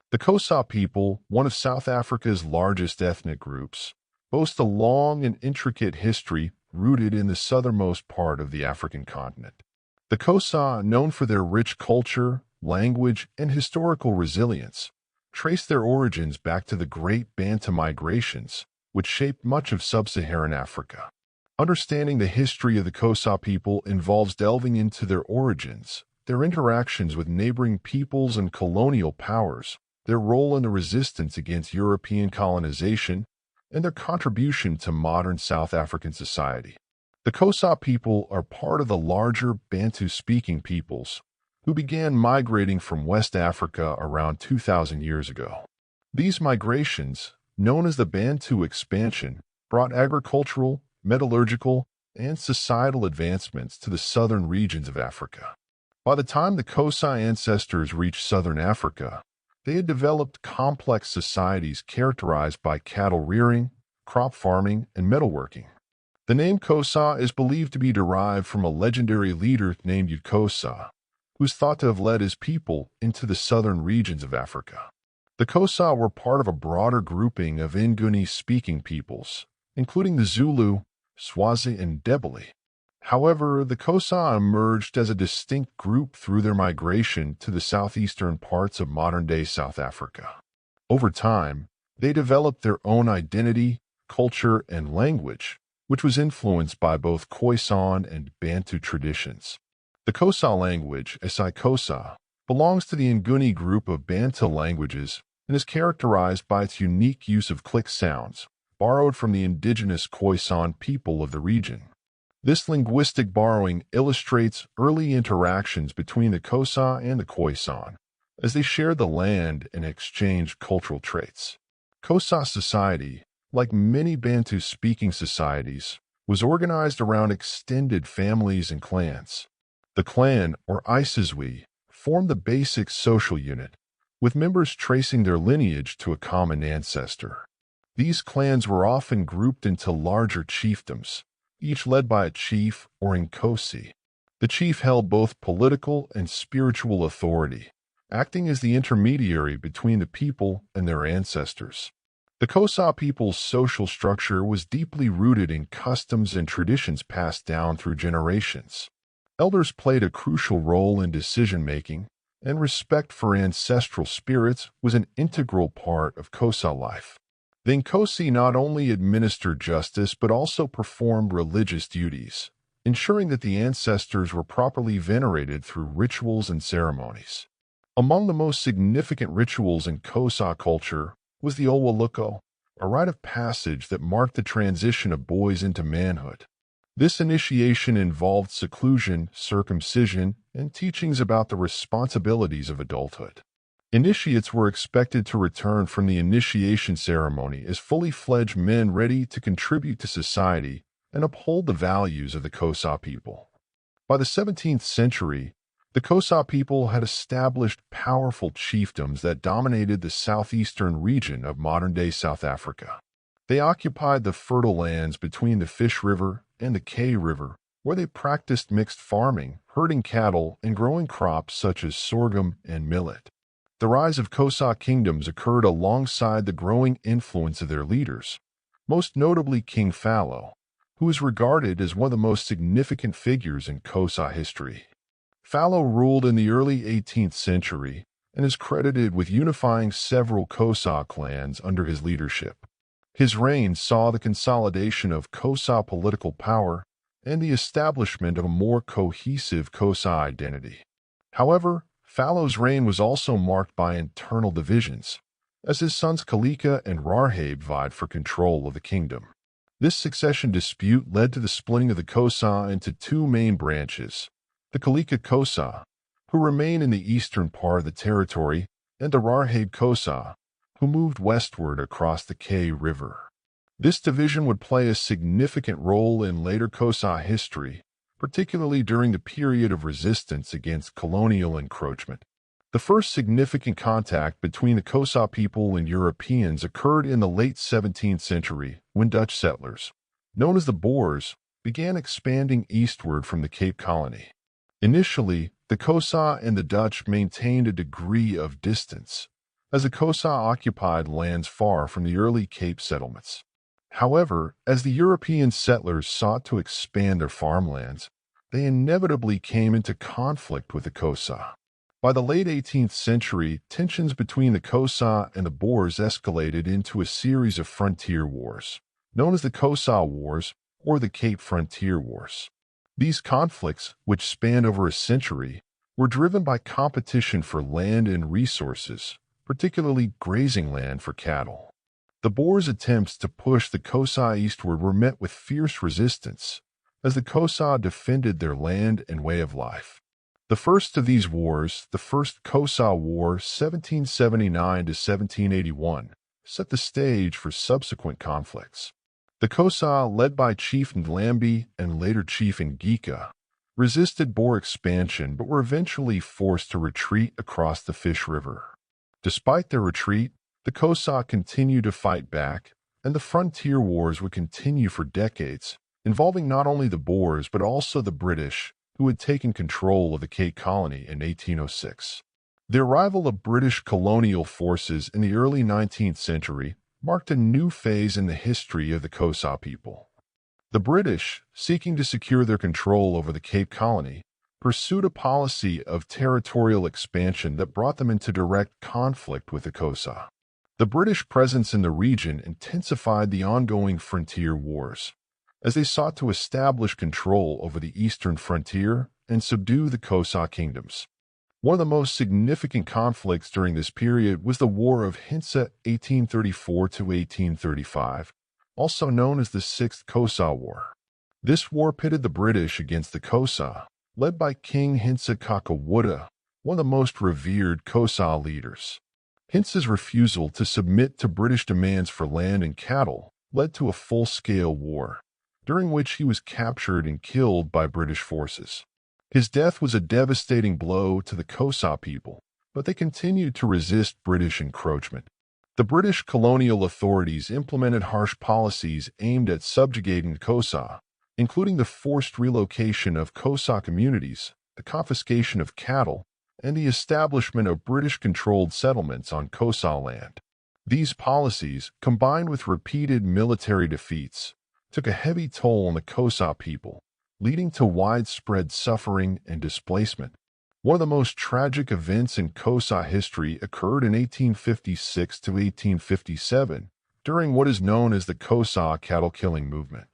The Xhosa people, one of South Africa's largest ethnic groups, boast a long and intricate history rooted in the southernmost part of the African continent. The Xhosa, known for their rich culture, language, and historical resilience, trace their origins back to the Great Bantu migrations, which shaped much of sub-Saharan Africa. Understanding the history of the Xhosa people involves delving into their origins, their interactions with neighboring peoples and colonial powers, their role in the resistance against European colonization, and their contribution to modern South African society. The Xhosa people are part of the larger Bantu-speaking peoples, who began migrating from West Africa around 2,000 years ago. These migrations, known as the Bantu expansion, brought agricultural, metallurgical, and societal advancements to the southern regions of Africa. By the time the Xhosa ancestors reached southern Africa, they had developed complex societies characterized by cattle rearing, crop farming, and metalworking. The name Xhosa is believed to be derived from a legendary leader named Xhosa, who is thought to have led his people into the southern regions of Africa. The Xhosa were part of a broader grouping of Nguni-speaking peoples, including the Zulu, Swazi, and Ndebele. However, the Xhosa emerged as a distinct group through their migration to the southeastern parts of modern-day South Africa. Over time, they developed their own identity, culture, and language, which was influenced by both Khoisan and Bantu traditions. The Xhosa language, isiXhosa, belongs to the Nguni group of Bantu languages and is characterized by its unique use of click sounds, borrowed from the indigenous Khoisan people of the region. This linguistic borrowing illustrates early interactions between the Xhosa and the Khoisan, as they shared the land and exchanged cultural traits. Xhosa society, like many Bantu-speaking societies, was organized around extended families and clans. The clan, or Isizwe, formed the basic social unit, with members tracing their lineage to a common ancestor. These clans were often grouped into larger chiefdoms, each led by a chief or Nkosi. The chief held both political and spiritual authority, acting as the intermediary between the people and their ancestors. The Xhosa people's social structure was deeply rooted in customs and traditions passed down through generations. Elders played a crucial role in decision-making, and respect for ancestral spirits was an integral part of Xhosa life. The Nkosi not only administered justice but also performed religious duties, ensuring that the ancestors were properly venerated through rituals and ceremonies. Among the most significant rituals in Xhosa culture was the Owoluko, a rite of passage that marked the transition of boys into manhood. This initiation involved seclusion, circumcision, and teachings about the responsibilities of adulthood. Initiates were expected to return from the initiation ceremony as fully fledged men ready to contribute to society and uphold the values of the Xhosa people. By the 17th century, the Xhosa people had established powerful chiefdoms that dominated the southeastern region of modern-day South Africa. They occupied the fertile lands between the Fish River and the K River, where they practiced mixed farming, herding cattle, and growing crops such as sorghum and millet. The rise of Xhosa kingdoms occurred alongside the growing influence of their leaders, most notably King Fallow, who is regarded as one of the most significant figures in Xhosa history. Fallow ruled in the early 18th century and is credited with unifying several Xhosa clans under his leadership. His reign saw the consolidation of Xhosa political power and the establishment of a more cohesive Xhosa identity. However, Fallow's reign was also marked by internal divisions, as his sons Kalika and Rarhabe vied for control of the kingdom. This succession dispute led to the splitting of the Xhosa into two main branches, the Kalika Xhosa, who remain in the eastern part of the territory, and the Rarhabe Xhosa, who moved westward across the K River. This division would play a significant role in later Xhosa history, particularly during the period of resistance against colonial encroachment. The first significant contact between the Xhosa people and Europeans occurred in the late 17th century when Dutch settlers, known as the Boers, began expanding eastward from the Cape Colony. Initially, the Xhosa and the Dutch maintained a degree of distance, as the Xhosa occupied lands far from the early Cape settlements. However, as the European settlers sought to expand their farmlands, they inevitably came into conflict with the Xhosa. By the late 18th century, tensions between the Xhosa and the Boers escalated into a series of frontier wars, known as the Xhosa Wars or the Cape Frontier Wars. These conflicts, which spanned over a century, were driven by competition for land and resources, particularly grazing land for cattle. The Boers' attempts to push the Xhosa eastward were met with fierce resistance, as the Xhosa defended their land and way of life. The first of these wars, the First Xhosa War 1779 to 1781, set the stage for subsequent conflicts. The Xhosa, led by Chief Ndlambi and later Chief Ngika, resisted Boer expansion but were eventually forced to retreat across the Fish River. Despite their retreat, the Xhosa continued to fight back, and the frontier wars would continue for decades, involving not only the Boers but also the British, who had taken control of the Cape Colony in 1806. The arrival of British colonial forces in the early 19th century marked a new phase in the history of the Xhosa people. The British, seeking to secure their control over the Cape Colony, pursued a policy of territorial expansion that brought them into direct conflict with the Xhosa. The British presence in the region intensified the ongoing frontier wars, as they sought to establish control over the eastern frontier and subdue the Xhosa kingdoms. One of the most significant conflicts during this period was the War of Xhosa 1834 to 1835, also known as the Sixth Xhosa War. This war pitted the British against the Xhosa, led by King Xhosa Kakawuda, one of the most revered Xhosa leaders. Xhosa's refusal to submit to British demands for land and cattle led to a full-scale war, during which he was captured and killed by British forces. His death was a devastating blow to the Xhosa people, but they continued to resist British encroachment. The British colonial authorities implemented harsh policies aimed at subjugating the Xhosa, including the forced relocation of Xhosa communities, the confiscation of cattle, and the establishment of British-controlled settlements on Xhosa land. These policies, combined with repeated military defeats, took a heavy toll on the Xhosa people, leading to widespread suffering and displacement. One of the most tragic events in Xhosa history occurred in 1856 to 1857 during what is known as the Xhosa cattle-killing movement.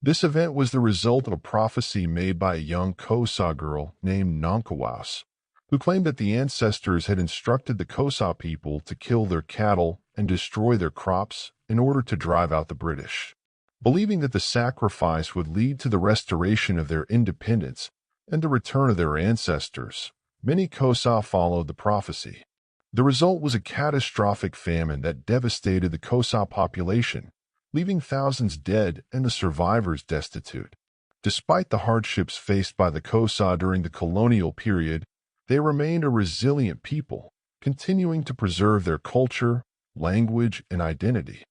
This event was the result of a prophecy made by a young Xhosa girl named Nonkawas, who claimed that the ancestors had instructed the Xhosa people to kill their cattle and destroy their crops in order to drive out the British. Believing that the sacrifice would lead to the restoration of their independence and the return of their ancestors, many Xhosa followed the prophecy. The result was a catastrophic famine that devastated the Xhosa population, leaving thousands dead and the survivors destitute. Despite the hardships faced by the Xhosa during the colonial period, they remained a resilient people, continuing to preserve their culture, language, and identity.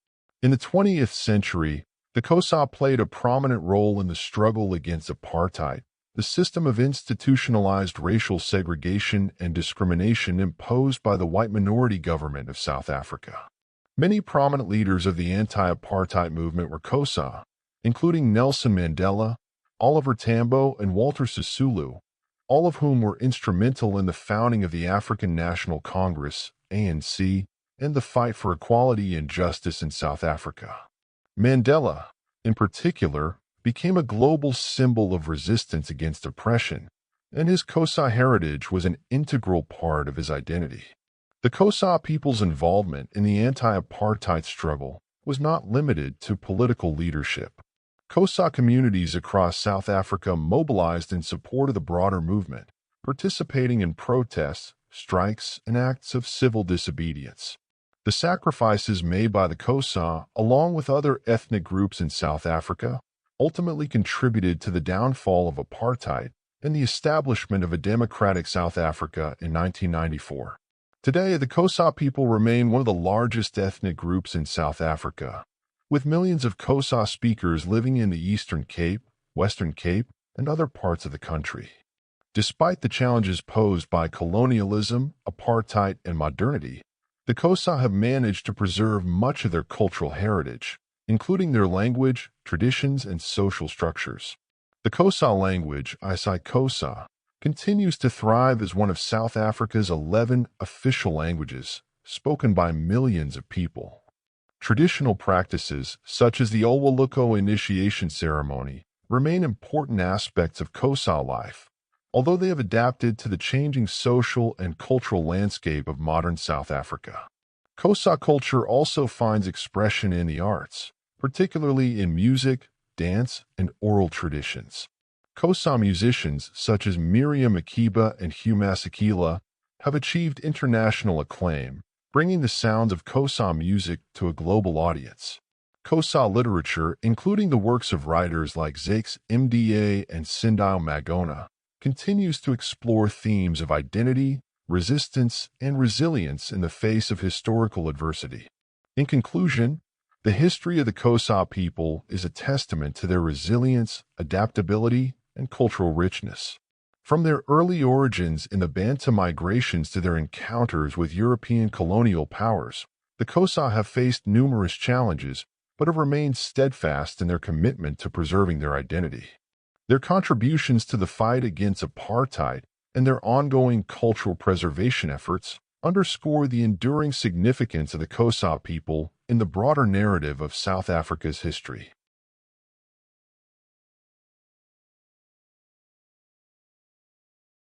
In the 20th century, the Xhosa played a prominent role in the struggle against apartheid, the system of institutionalized racial segregation and discrimination imposed by the white minority government of South Africa. Many prominent leaders of the anti-apartheid movement were Xhosa, including Nelson Mandela, Oliver Tambo, and Walter Sisulu, all of whom were instrumental in the founding of the African National Congress, ANC, and the fight for equality and justice in South Africa. Mandela, in particular, became a global symbol of resistance against oppression, and his Xhosa heritage was an integral part of his identity. The Xhosa people's involvement in the anti-apartheid struggle was not limited to political leadership. Xhosa communities across South Africa mobilized in support of the broader movement, participating in protests, strikes, and acts of civil disobedience. The sacrifices made by the Xhosa, along with other ethnic groups in South Africa, ultimately contributed to the downfall of apartheid and the establishment of a democratic South Africa in 1994. Today, the Xhosa people remain one of the largest ethnic groups in South Africa, with millions of Xhosa speakers living in the Eastern Cape, Western Cape, and other parts of the country. Despite the challenges posed by colonialism, apartheid, and modernity, The Xhosa have managed to preserve much of their cultural heritage, including their language, traditions, and social structures. The Xhosa language, Xhosa, continues to thrive as one of South Africa's 11 official languages, spoken by millions of people. Traditional practices, such as the Olwaluko initiation ceremony, remain important aspects of Xhosa life, although they have adapted to the changing social and cultural landscape of modern South Africa. Xhosa culture also finds expression in the arts, particularly in music, dance, and oral traditions. Xhosa musicians such as Miriam Makeba and Hugh Masekela have achieved international acclaim, bringing the sounds of Xhosa music to a global audience. Xhosa literature, including the works of writers like Zakes Mda and Sindile Magona, continues to explore themes of identity, resistance, and resilience in the face of historical adversity. In conclusion, the history of the Xhosa people is a testament to their resilience, adaptability, and cultural richness. From their early origins in the Bantu migrations to their encounters with European colonial powers, the Xhosa have faced numerous challenges, but have remained steadfast in their commitment to preserving their identity. Their contributions to the fight against apartheid and their ongoing cultural preservation efforts underscore the enduring significance of the Xhosa people in the broader narrative of South Africa's history.